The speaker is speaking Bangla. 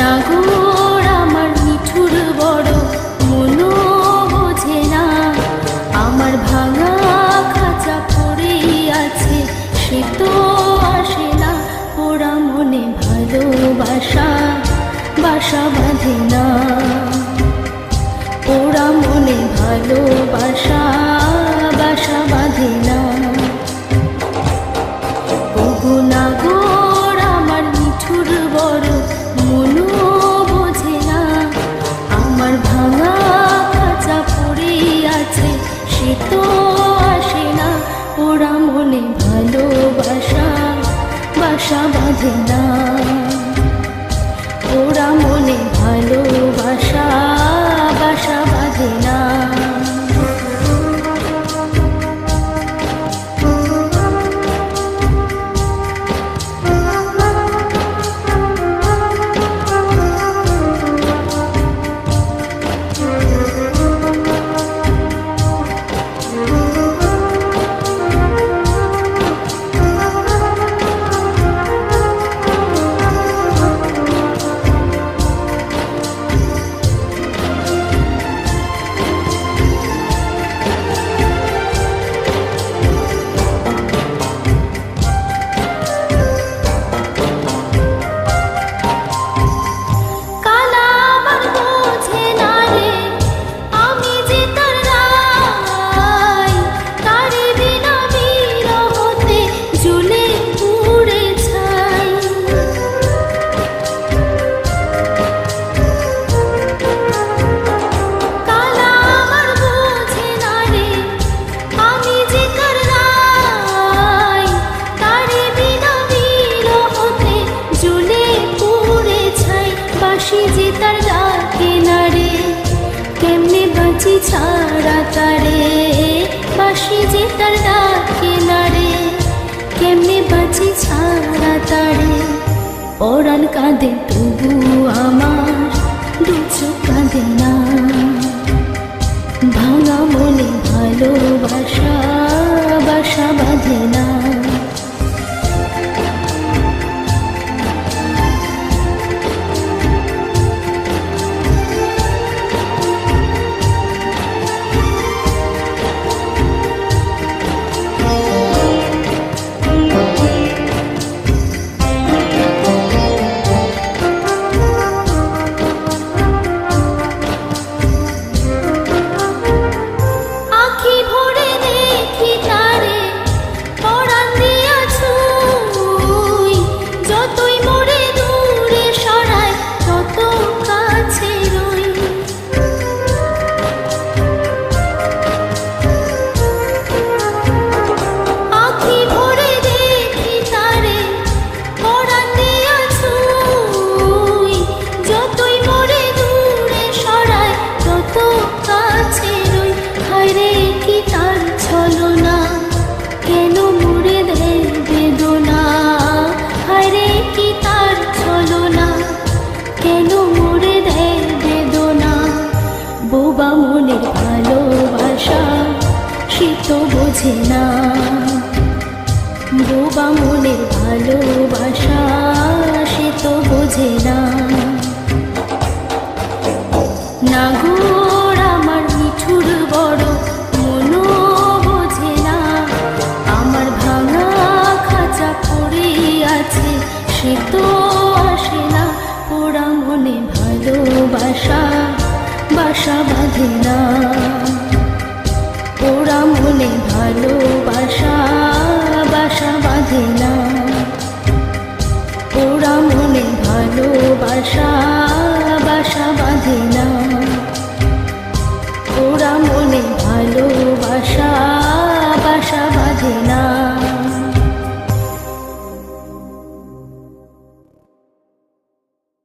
নাগর আমার নিঠুর বড় মনও বোঝে না, আমার ভাঙা খাঁচা পড়েই আছে সে তো আসে না, ওরা মনে ভালোবাসা বাসা বাঁধে না, ওরা মনে ভালোবাসা বাসা বাঁধে না। ওগো নাগর আমার নিঠুর বড় মনও বোঝে না, আমার ভাঙা খাঁচা পড়েই আছে সে তো আসে না, ওরা মনে ভালোবাসা বাসা বাঁধে না, ওরা মনে ভালোবাসা বাসা বাঁধে না। ছাড়া তারে বাসি যে তার ডাকে না রে, কেমনে বাঁচি ছাড়া তারে, পরাণ কাঁদে তবু আমার দু চোখ কাঁদে না, ভাঙা মনে ভালোবাসা বাসা বাঁধে না। বোবা মনের ভালোবাসা সে তো বোঝে না, বোবা মনের ভালোবাসা সে তো বোঝে না। নাগর আমার নিঠুর বড় মনও বোঝে না, আমার ভাঙা খাঁচা পড়েই আছে সে তো আসে না, ওরা মনে ভালোবাসা বাসা বাঁধে না, ওরা মনে ভালোবাসা বাসা বাঁধে না, ওরা মনে ভালোবাসা